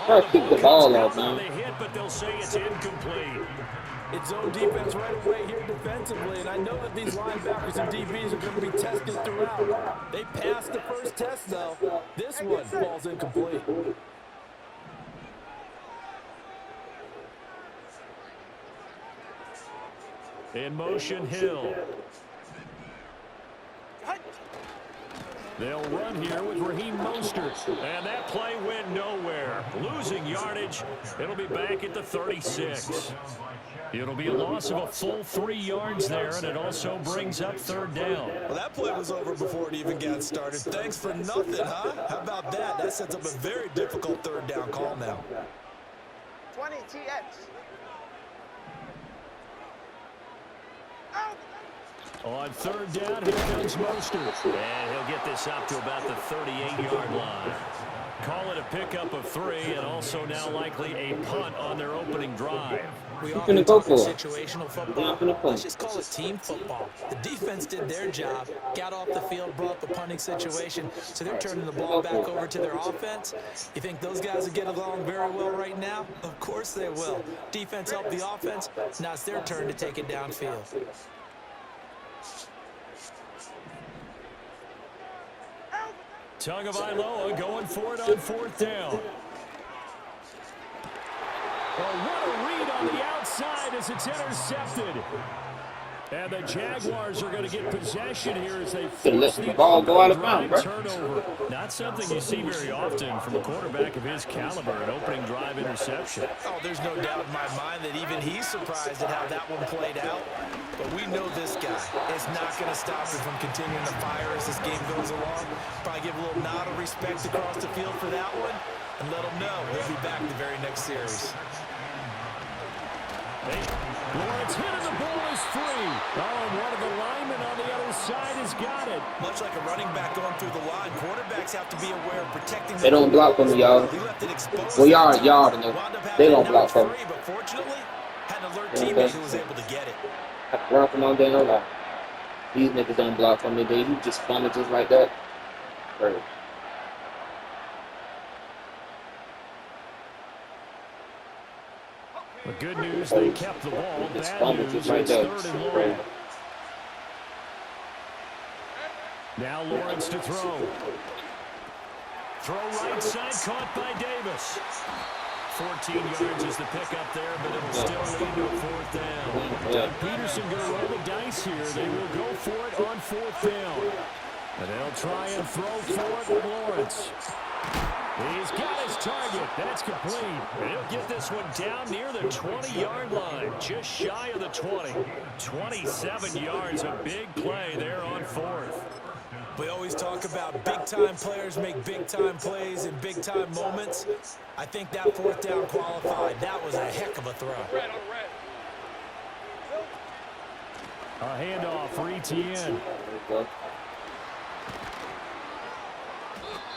Bro, The keep ball the comes ball off, out on man. the hit, but they'll say it's incomplete. It's zone defense right away here defensively, and I know that these linebackers and DBs are going to be tested throughout. They passed the first test, though. This one falls incomplete. In motion, Hill. They'll run here with Raheem Mostert. And that play went nowhere. Losing yardage. It'll be back at the 36. It'll be a loss of a full 3 yards there, and it also brings up third down. Well, that play was over before it even got started. Thanks for nothing, huh? How about that? That sets up a very difficult third down call now. 20 TX. On third down, here comes Mostert. And he'll get this up to about the 38-yard line. Call it a pickup of 3, and also now likely a punt on their opening drive. We often talk situational football. Let's just call it team football. The defense did their job, got off the field, brought the punting situation, so they're turning the ball back over to their offense. You think those guys will get along very well right now? Of course they will. Defense helped the offense. Now it's their turn to take it downfield. Tagovailoa going for it on fourth down. Oh, what a read on the outside as it's intercepted. And the Jaguars are going to get possession here as they force the ball go out of bounds, turnover. Not something you see very often from a quarterback of his caliber, an opening drive interception. Oh, there's no doubt in my mind that even he's surprised at how that one played out. But we know this guy is not going to stop him from continuing to fire as this game goes along. Probably give a little nod of respect across the field for that one and let him know he'll be back the very next series. Lawrence hit and the ball is free. Oh, and one of the linemen on the other side has got it. Much like a running back going through the line, quarterbacks have to be aware of protecting. They don't block from y'all. Well, y'all, they don't block from me. But fortunately, had an alert teammate who was able to get it. I can run from all day, no lie. These niggas don't block from me, dude. You just spun it just like that. Right. The good news, they kept the ball. Bad news, it's right third and long. Now Lawrence to throw. Throw right side, caught by Davis. 14 yards is the pickup there, but it'll still lead to a fourth down. Doug Peterson going to roll the dice here. They will go for it on fourth down. And they'll try and throw for it with Lawrence. He's got his target. That's complete. And he'll get this one down near the 20-yard line, just shy of the 20. 27 yards, a big play there on fourth. We always talk about big-time players make big-time plays in big-time moments. I think that fourth down qualified. That was a heck of a throw. A handoff for ETN.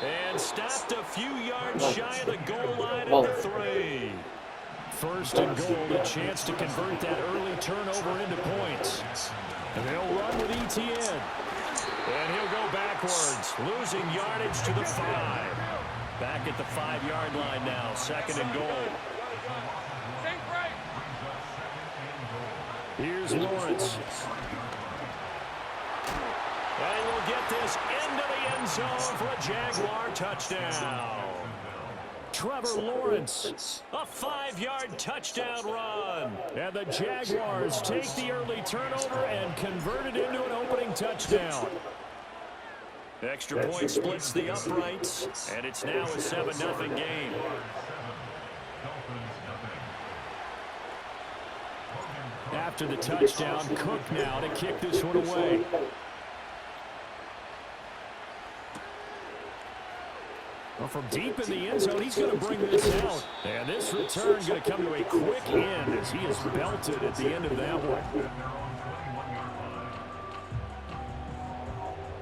And stopped a few yards shy of the goal line at the 3. First and goal, a chance to convert that early turnover into points. And they'll run with ETN. And he'll go backwards, losing yardage to the 5. Back at the 5-yard line now, second and goal. Here's Lawrence. And we'll get this into the end zone for a Jaguar touchdown. Trevor Lawrence, a 5-yard touchdown run. And the Jaguars take the early turnover and convert it into an opening touchdown. Extra point splits the uprights, and it's now a 7-0 game. After the touchdown, Cook now to kick this one away. Well, from deep in the end zone, he's going to bring this out. And this return going to come to a quick end as he is belted at the end of that one.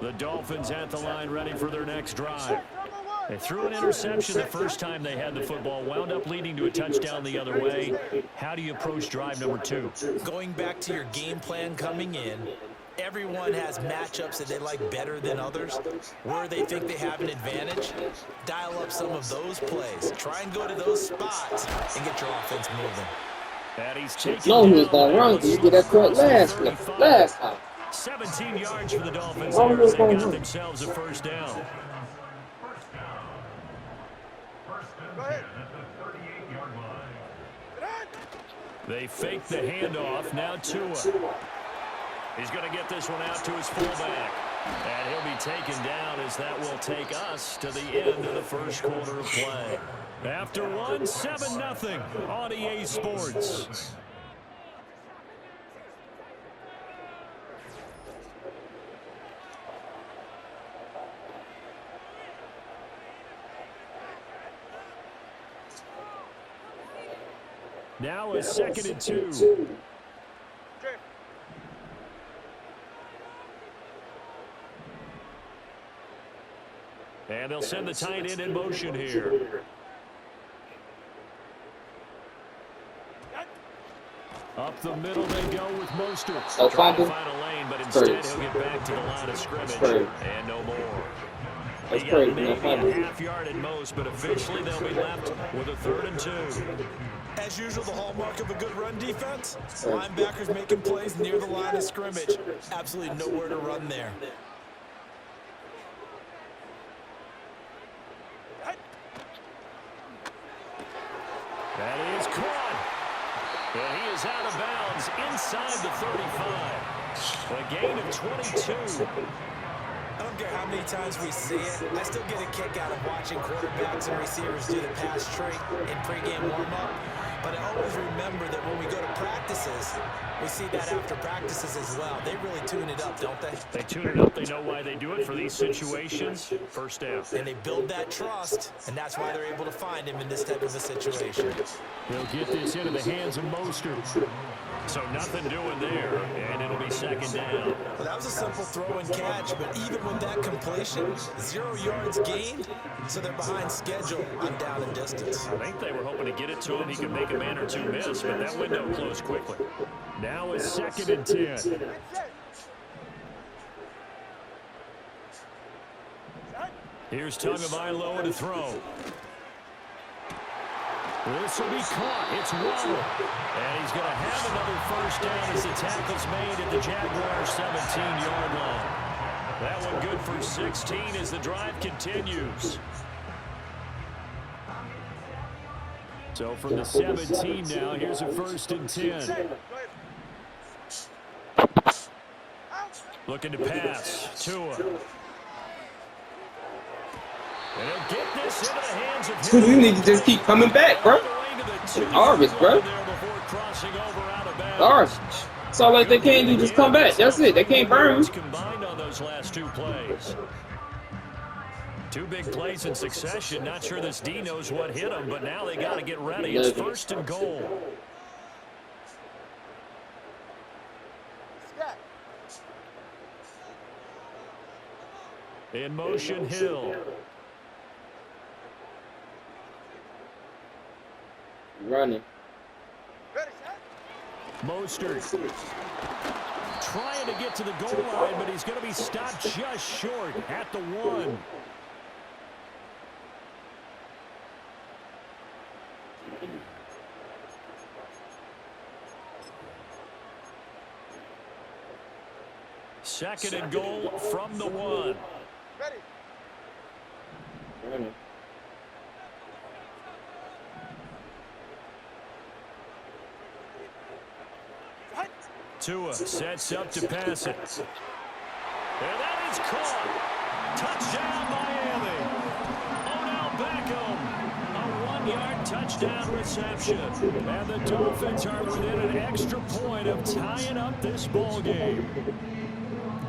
The Dolphins at the line ready for their next drive. They threw an interception the first time they had the football, wound up leading to a touchdown the other way. How do you approach drive number 2? Going back to your game plan coming in, Everyone has matchups that they like better than others. Where they think they have an advantage, dial up some of those plays. Try and go to those spots and get your offense moving. And he's taken No, he was down going to run because you get that cut last time. 17 yards for the Dolphins there as they got themselves a first down. Go ahead. They fake the handoff. Now Tua. He's going to get this one out to his fullback. And he'll be taken down as that will take us to the end of the first quarter of play. After one, 7-0 on EA Sports. Now a 2nd and 2. And they'll send the tight end in motion here. Up the middle they go with Mostert. Trying to find a lane, but instead he'll get back to the line of scrimmage. And no more. He got maybe a half yard at most, but officially they'll be left with a 3rd and 2. As usual, the hallmark of a good run defense, linebackers making plays near the line of scrimmage. Absolutely nowhere to run there. That is caught. And he is out of bounds inside the 35. A gain of 22. I don't care how many times we see it. I still get a kick out of watching quarterbacks and receivers do the pass trick in pregame warm-up. But I always remember that when we go to practices, we see that after practices as well. They really tune it up, don't they? They tune it up. They know why they do it for these situations. First down. And they build that trust, and that's why they're able to find him in this type of a situation. They'll get this into the hands of Mostert. So nothing doing there, and it'll be 2nd down. Well, that was a simple throw and catch, but even with that completion, 0 yards gained, so they're behind schedule on down and distance. I think they were hoping to get it to him. He could make a man or two miss, but that window closed quickly. Now it's 2nd and 10. Here's Tagovailoa to throw. This will be caught. It's Waddle. And he's going to have another first down as the tackle's made at the Jaguars' 17-yard line. That one good for 16 as the drive continues. So from the 17 now, here's a 1st and 10. Looking to pass. Tua. And he'll get this into the hands of him. You need to just keep coming back, bro. Arvis, bro. Arvis. It's all like they can't do, just come back. That's it. They can't burn. Combined on those last 2 plays. 2 big plays in succession. Not sure this D knows what hit him, but now they got to get ready. It's 1st and goal. In motion, Hill. Running. Mostert trying to get to the goal line, but he's going to be stopped just short at the 1. Second and goal from the 1. Running. Tua sets up to pass it. And that is caught. Touchdown, Miami. Odell Beckham. A 1-yard touchdown reception. And the Dolphins are within an extra point of tying up this ball game.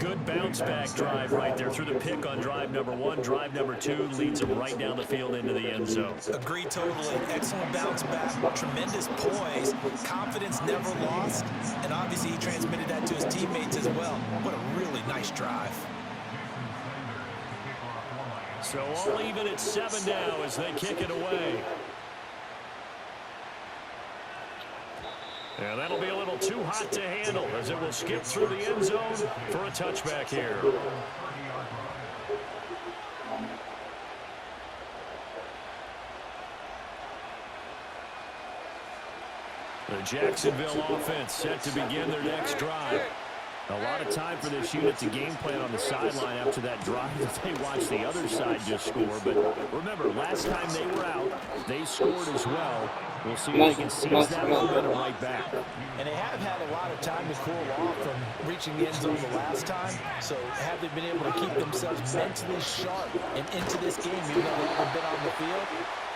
Good bounce-back drive right there through the pick on drive number 1. Drive number 2 leads them right down the field into the end zone. Agree totally. Excellent bounce-back. Tremendous poise. Confidence never lost. And obviously he transmitted that to his teammates as well. What a really nice drive. So all even at 7 now as they kick it away. And that'll be a little too hot to handle as it will skip through the end zone for a touchback here. The Jacksonville offense set to begin their next drive. A lot of time for this unit to game plan on the sideline after that drive that they watched the other side just score. But remember, last time they were out, they scored as well. We'll see if they can seize that momentum right back. And they have had a lot of time to cool off from reaching the end zone the last time. So have they been able to keep themselves mentally sharp and into this game, even though they haven't been on the field?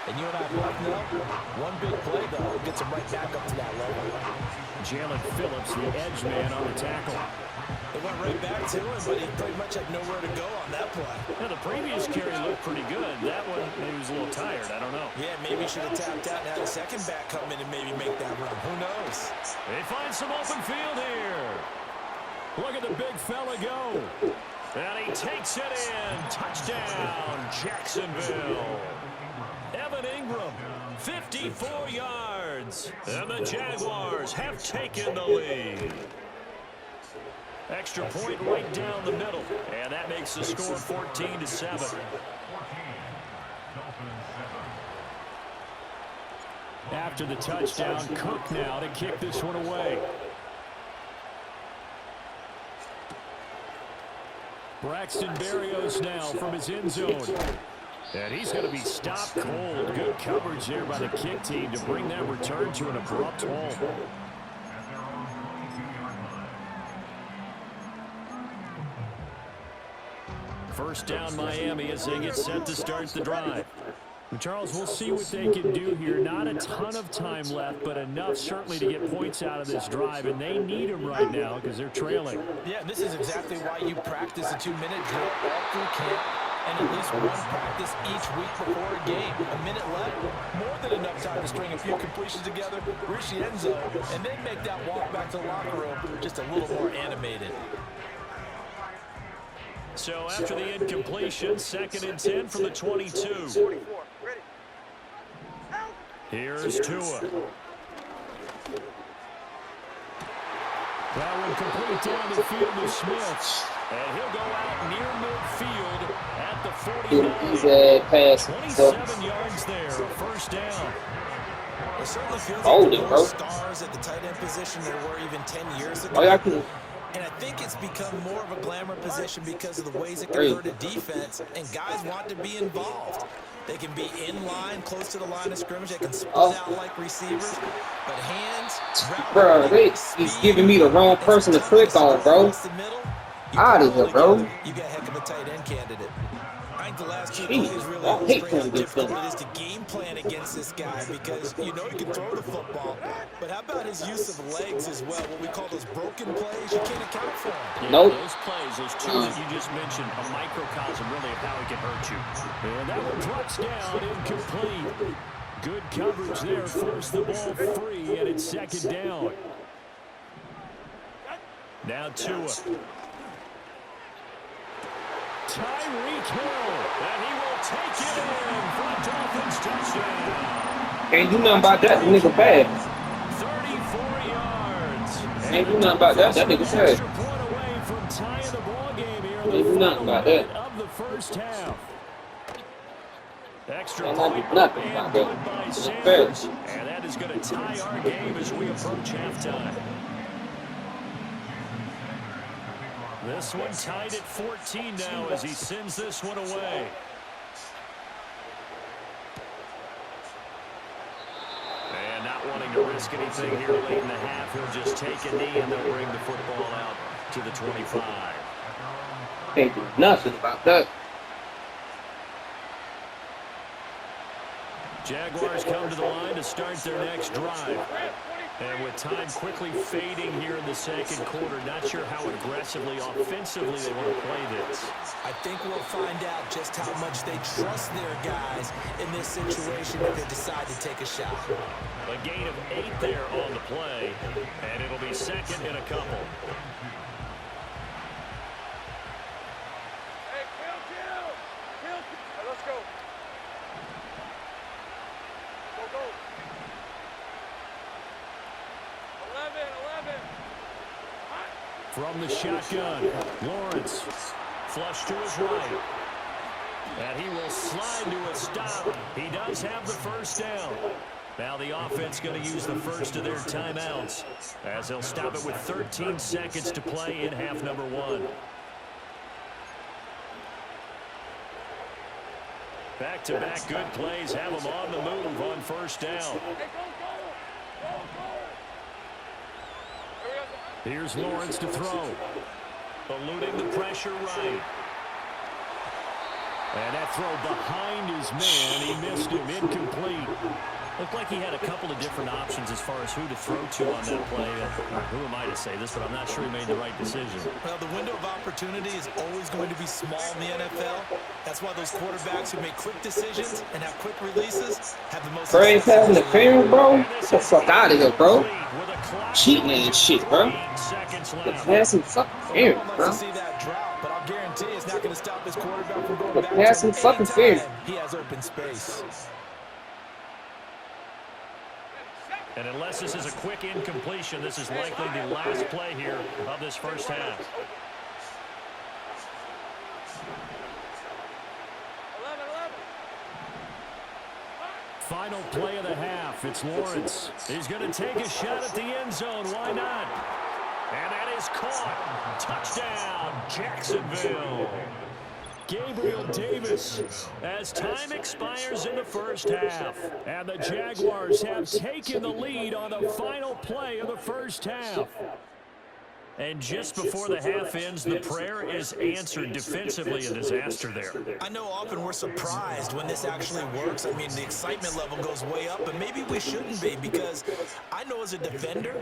And you and I both know, one big play, though, gets them right back up to that level. Jalen Phillips, the edge man on the tackle. They went right back to him, but he pretty much had nowhere to go on that play. Now, the previous carry looked pretty good. That one, maybe he was a little tired. I don't know. Yeah, maybe he should have tapped out and had a second back come in and maybe make that run. Who knows? They find some open field here. Look at the big fella go. And he takes it in. Touchdown, Jacksonville. Evan Ingram, 54 yards. And the Jaguars have taken the lead. Extra point right down the middle. And that makes the score 14-7. After the touchdown, Cook now to kick this one away. Braxton Berrios now from his end zone. And he's going to be stopped cold. Good coverage there by the kick team to bring that return to an abrupt halt. First down Miami as they get set to start the drive. Charles, we'll see what they can do here. Not a ton of time left, but enough certainly to get points out of this drive, and they need them right now because they're trailing. Yeah, this is exactly why you practice a 2-minute drill all through camp and at least one practice each week before a game. A minute left, more than enough time to string a few completions together, reach the end zone, and then make that walk back to the locker room just a little more animated. So after the incompletion, 2nd and 10 from the 22. Here's Tua. That one complete down the field to Smith. And he'll go out near midfield at the 49. He's a pass. 27 yards there, first down. It certainly feels like there were stars at the tight end position there were even 10 years ago. And I think it's become more of a glamour position because of the ways it can hurt a defense, and guys want to be involved. They can be in line, close to the line of scrimmage. They can split out like receivers. But hands, bro, he's giving me the wrong person to click on, bro. Out of here, bro. You got a heck of a tight end candidate. I think the last two plays really illustrate how difficult it is to game plan against this guy because you know he can throw the football. But how about his use of legs as well? What we call those broken plays, you can't account for them. Yeah, nope. Those plays, those two that you just mentioned, a microcosm really of how it can hurt you. And that one drops down, incomplete. Good coverage there, forced the ball free, and it's 2nd down. Now Tua. Tyreek Hill, and he will take it in for a Dolphins touchdown. Can't do nothing about that. The nigga bad. 34 yards. Can't do nothing about that. That nigga bad. Point away from tying the ball game here. Can't do nothing about that. Of the first half. Extra Can't point do nothing about good that. by It's Sanders. And that is going to tie our game as we approach halftime. This one tied at 14 now as he sends this one away. And not wanting to risk anything here late in the half, he'll just take a knee and they'll bring the football out to the 25. Can't do nothing about that. Jaguars come to the line to start their next drive. And with time quickly fading here in the 2nd quarter, not sure how aggressively, offensively they want to play this. I think we'll find out just how much they trust their guys in this situation if they decide to take a shot. A gain of 8 there on the play, and it'll be 2nd and a couple. Let's go. Go. From the shotgun, Lawrence flush to his right. And he will slide to a stop. He does have the first down. Now the offense going to use the first of their timeouts as they'll stop it with 13 seconds to play in half number 1. Back-to-back good plays have them on the move on first down. Here's Lawrence to throw. Eluding the pressure right. And that throw behind his man. He missed him. Incomplete. Looked like he had a couple of different options as far as who to throw to on that play. Who am I to say this, but I'm not sure he made the right decision. Well, the window of opportunity is always going to be small in the NFL. That's why those quarterbacks who make quick decisions and have quick releases have the most... Bro, ain't passing interference, bro? Get the fuck out of here, bro. Cheating and shit, bro. The passing fucking interference, bro. But I'll guarantee it's not going to stop this quarterback from going The back passing fucking interference. He has open space. And unless this is a quick incompletion, this is likely the last play here of this first half. Final play of the half. It's Lawrence. He's going to take a shot at the end zone. Why not? And that is caught. Touchdown, Jacksonville. Gabriel Davis as time expires in the first half. And the Jaguars have taken the lead on the final play of the first half. And just before the half ends, the prayer is answered. Defensively, a disaster there. I know often we're surprised when this actually works. I mean, the excitement level goes way up, but maybe we shouldn't be, because I know as a defender,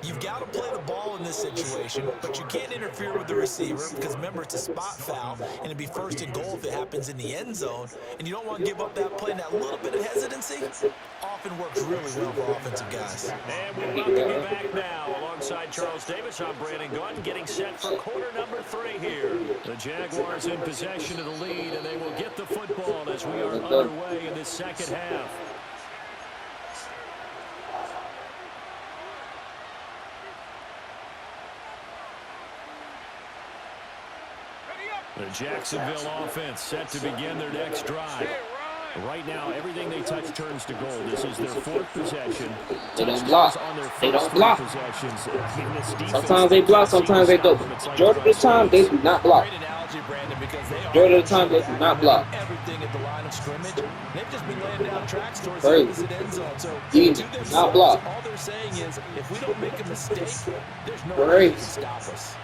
you've got to play the ball in this situation, but you can't interfere with the receiver because, remember, it's a spot foul, and it'd be first and goal if it happens in the end zone, and you don't want to give up that play, and that little bit of hesitancy often works really well for offensive guys. And we'll welcome you back now alongside Charles Davis. I'm Brandon Gordon, getting set for quarter number 3 here. The Jaguars in possession of the lead, and they will get the football as we are underway in this second half. The Jacksonville offense set to begin their next drive. Right now, everything they touch turns to gold. This is their 4th possession. They don't block. They don't block. Sometimes they block, sometimes they don't. Majority of the time, they do not block. Majority of the time, they do not block. Everything at the line of scrimmage. They've just been laying down tracks towards Crazy. the opposite end zone. So You to do themselves, not block. all they're saying is, if we don't make a mistake, there's no way they can stop us.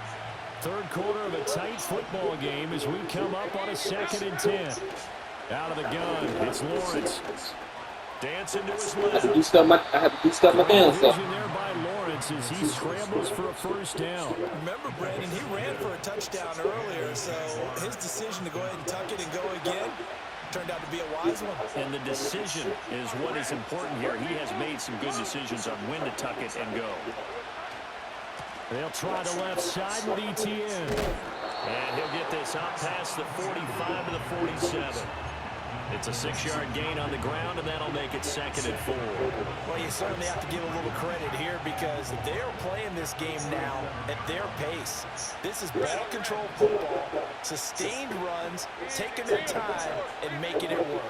Third quarter of a tight football game as we come up on a 2nd and 10. Out of the gun, it's Lawrence. Dancing to his left. I have to do stuff my damn self. Vision there by Lawrence as he scrambles for a first down. Remember, Brandon, he ran for a touchdown earlier, so his decision to go ahead and tuck it and go again turned out to be a wise one. And the decision is what is important here. He has made some good decisions on when to tuck it and go. They'll try the left side with ETN. And he'll get this out past the 45 to the 47. It's a 6-yard gain on the ground, and that'll make it 2nd and 4. Well, you certainly have to give a little credit here because they're playing this game now at their pace. This is ball control football, sustained runs, taking their time, and making it work.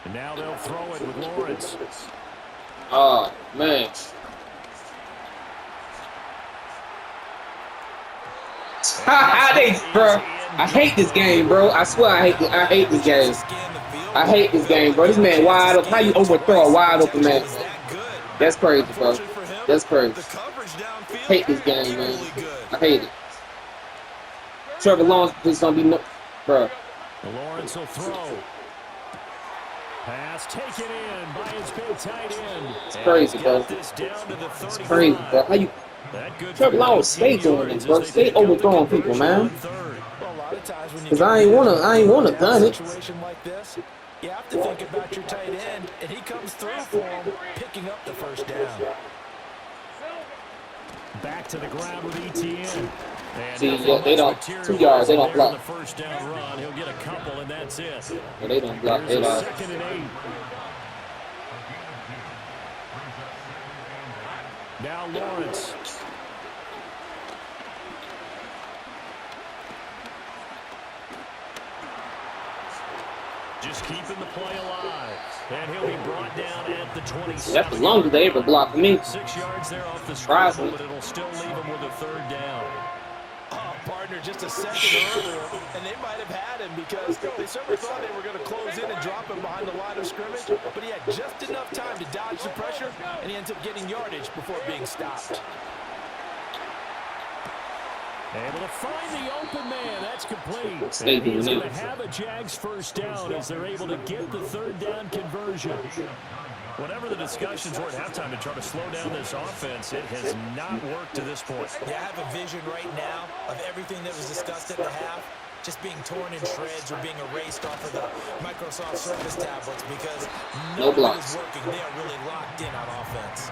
And now they'll throw it with Lawrence. Oh, man. Bro, I hate this game, bro. I swear I hate this game. I hate this game, bro. This man wide open. How you overthrow a wide open man? That's crazy, bro. That's crazy. I hate this game, man. I hate it. Trevor Lawrence is gonna be no, bro. Lawrence will throw. Pass taken in by his big tight end. It's crazy, bro. It's crazy, bro. How you? Trevor Lawrence stay doing this, bro. Stay overthrowing people, man. Cause I ain't wanna done it. You have to think about your tight end, and he comes through for him, picking up the first down. Back to the ground with ETN. See, yeah, they don't. 2 yards, they don't block. The first down run, he'll get a couple, and that's it. Yeah, they don't block. They don't. 2nd and 8. Now Lawrence. Just keeping the play alive. And he'll be brought down at the 27. That's the longest they ever blocked me. 6 yards there off the scramble, but it'll still leave him with a third down. Oh, partner, just a second earlier, and they might have had him because they certainly thought they were going to close in and drop him behind the line of scrimmage, but he had just enough time to dodge the pressure, and he ends up getting yardage before being stopped. Able to find the open man. That's complete. And he's going to have a Jags first down as they're able to get the third down conversion. Whatever the discussions were at halftime to try to slow down this offense, it has not worked to this point. Yeah, I have a vision right now of everything that was discussed at the half just being torn in shreds or being erased off of the Microsoft Surface tablets because nobody is working. They are really locked in on offense.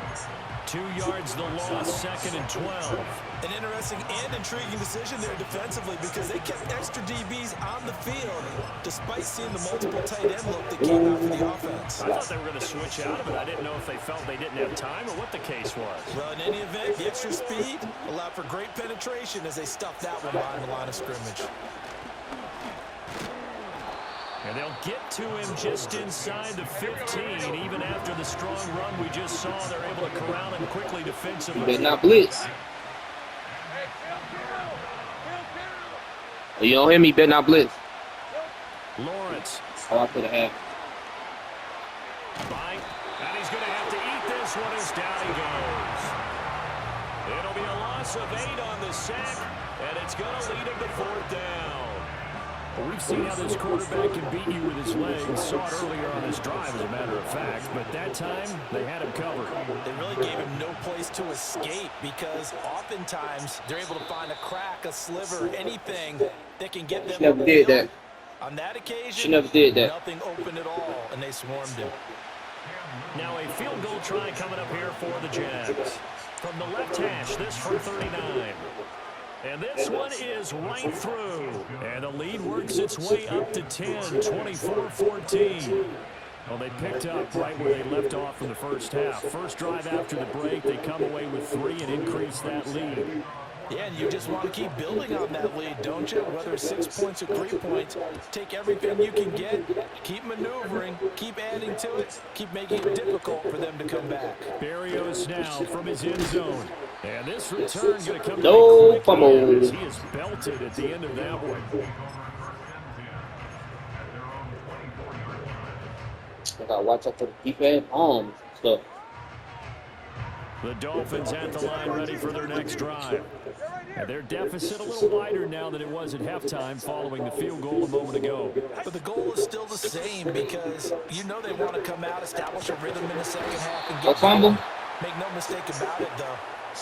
2 yards the loss, 2nd and 12. An interesting and intriguing decision there defensively because they kept extra DBs on the field despite seeing the multiple tight end look that came out for the offense. I thought they were going to switch out of it. I didn't know if they felt they didn't have time or what the case was. Well, in any event, the extra speed allowed for great penetration as they stuffed that one behind the line of scrimmage. And they'll get to him just inside the 15. Even after the strong run we just saw, they're able to corral him quickly defensively. You better not blitz. You don't hear me, better not blitz. Lawrence. Oh, I could have had. Mike. And he's going to have to eat this one as down he goes. It'll be a loss of 8 on the sack, and it's going to lead him to 4th down. Well, we've seen how this quarterback can beat you with his legs. Saw it earlier on this drive, as a matter of fact. But that time, they had him covered. They really gave him no place to escape because oftentimes they're able to find a crack, a sliver, anything that can get them. She never did that. On that occasion, she never did that. Nothing open at all, and they swarmed him. Now a field goal try coming up here for the Jags. From the left hash, this for 39. And this one is right through. And the lead works its way up to 10, 24-14. Well, they picked up right where they left off in the first half. First drive after the break, they come away with 3 and increase that lead. Yeah, and you just want to keep building on that lead, don't you? Whether it's 6 points or 3 points, take everything you can get, keep maneuvering, keep adding to it, keep making it difficult for them to come back. Berrios now from his end zone. And this return going to come no fumble. As he is belted at the end of that one. I gotta watch out for the deep end arms and stuff. The Dolphins at the line ready for their next drive. And their deficit a little wider now than it was at halftime following the field goal a moment ago. But the goal is still the same because you know they want to come out, establish a rhythm in the second half. And get fumble. Make no mistake about it, though.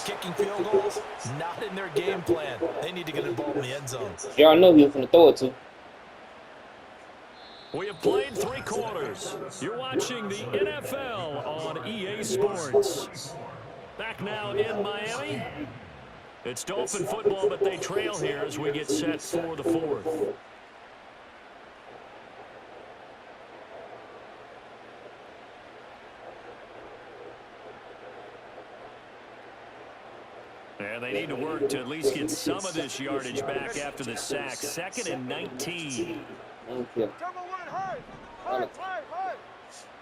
Kicking field goals, not in their game plan. They need to get involved in the end zone. You already know who you're going to throw it to. We have played 3 quarters. You're watching the NFL on EA Sports. Back now in Miami. It's Dolphin football, but they trail here as we get set for the 4th. And they need to work to at least get some of this yardage back after the sack. 2nd and 19.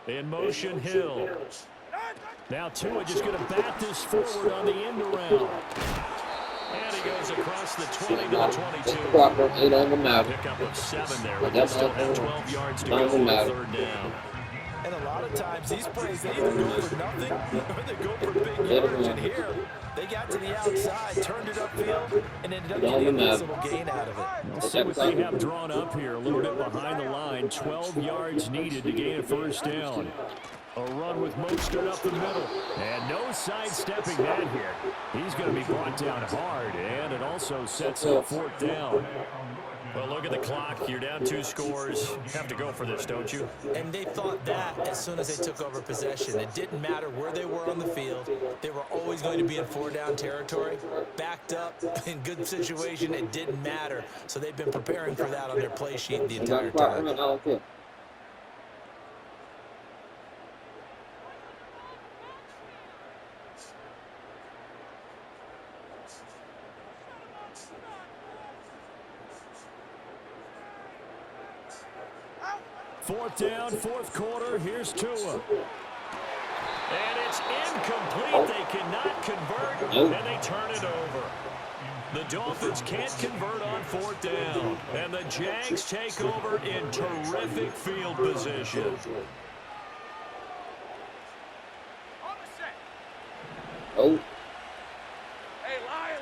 In motion, Hill. Now Tua just going to bat this forward on the end around. And he goes across the 20 to the 22. It doesn't matter. Pickup of 7 there, but they still have 12 yards to go on the 3rd down. And a lot of times these plays, they either go for nothing or they go for big yards. And here, they got to the outside, turned it upfield, and ended up getting a nice little gain out of it. We'll see what they have drawn up here, a little bit behind the line. 12 yards needed to gain a first down. A run with Mostert up the middle. And no sidestepping that here. He's going to be brought down hard, and it also sets up 4th down. Well, look at the clock. You're down 2 scores. Have to go for this, don't you? And they thought that as soon as they took over possession. It didn't matter where they were on the field. They were always going to be in 4-down territory. Backed up, in good situation, it didn't matter. So they've been preparing for that on their play sheet the entire time. Fourth down, fourth quarter. Here's Tua. And it's incomplete. They cannot convert, and they turn it over. The Dolphins can't convert on fourth down, and the Jags take over in terrific field position. Oh. Hey, Lion!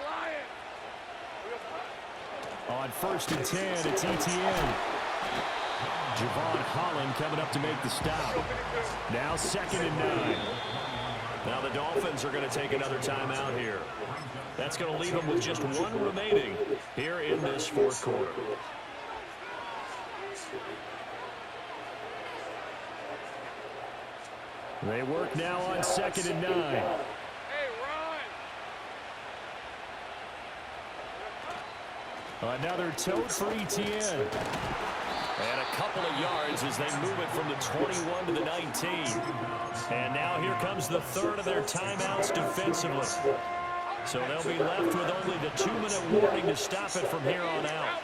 On 1st and 10, it's ETN. Javon Holland coming up to make the stop. Now 2nd and 9. Now the Dolphins are going to take another timeout here. That's going to leave them with just one remaining here in this fourth quarter. They work now on 2nd and 9. Hey, Ron! Another tote for ETN. And a couple of yards as they move it from the 21 to the 19. And now here comes the third of their timeouts defensively. So they'll be left with only the 2-minute warning to stop it from here on out.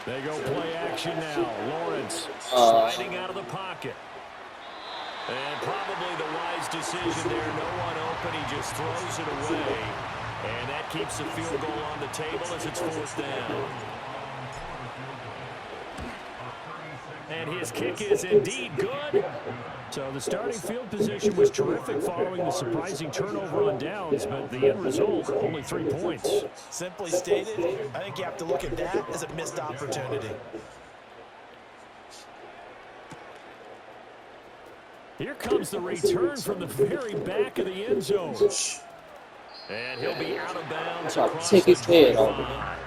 They go play action now. Lawrence sliding out of the pocket. And probably the wise decision there. No one open. He just throws it away. And that keeps the field goal on the table as it's 4th down. And his kick is indeed good. So the starting field position was terrific following the surprising turnover on downs, but the end result, only 3 points. Simply stated, I think you have to look at that as a missed opportunity. Here comes the return from the very back of the end zone. And he'll be out of bounds across take his head off. 25.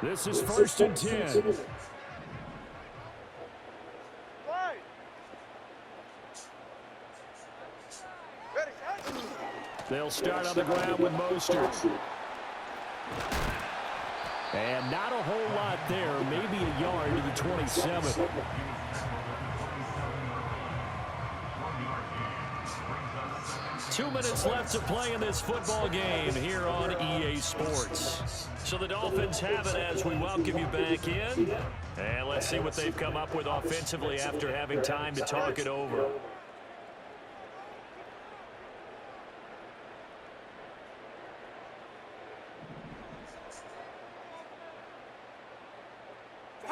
This is 1st and 10. They'll start on the ground with Mostert. And not a whole lot there, maybe a yard to the 27. Two minutes left to play in this football game here on EA Sports. So the Dolphins have it as we welcome you back in. And let's see what they've come up with offensively after having time to talk it over.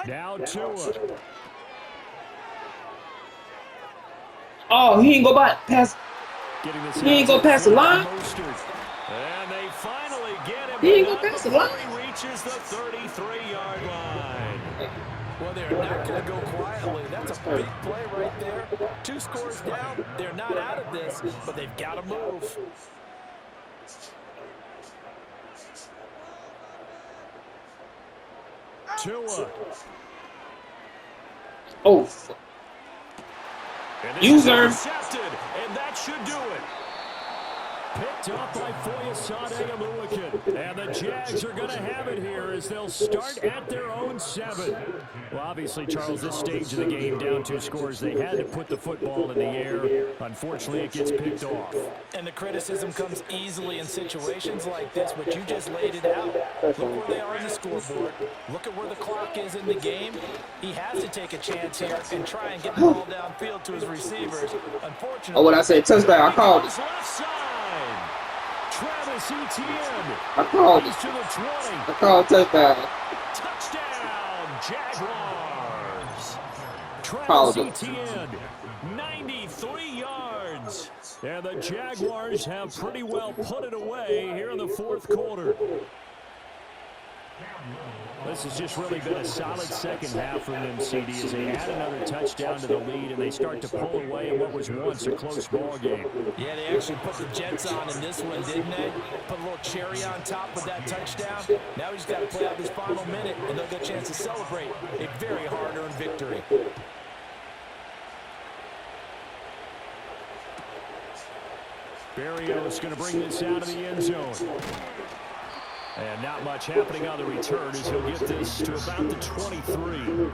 Now Tua. Oh, he ain't go past. He ain't go past the line. And they finally get him. He ain't go past the line. He reaches the 33-yard line. Well, they're not going to go quietly. That's a big play right there. 2 scores down. They're not out of this, but they've got to move. Tua. Oh. User. And that should do it. Picked up by Foyesade Aluakin. And the Jags are going to have it here as they'll start at their own 7. Well, obviously, Charles, this stage of the game, down 2 scores, they had to put the football in the air. Unfortunately, it gets picked off. And the criticism comes easily in situations like this, but you just laid it out. Look where they are in the scoreboard. Look at where the clock is in the game. He has to take a chance here and try and get the ball downfield to his receivers. Unfortunately, Oh, what I said, touchdown. I called it. Left side. Travis Etienne. I called He's it. to the 20. I called touchdown. Touchdown, Jaguars. Called Travis it. Etienne, 93 yards. And the Jaguars have pretty well put it away here in the 4th quarter. This has just really been a solid second half from them, CD, as they add another touchdown to the lead and they start to pull away in what was once a close ball game. yeah, they actually put the Jets on in this one, didn't they? Put a little cherry on top with that touchdown. Now we just got to play out this final minute, and they'll get a chance to celebrate a very hard-earned victory. Berrios going to bring this out of the end zone. And not much happening on the return as he'll get this to about the 23.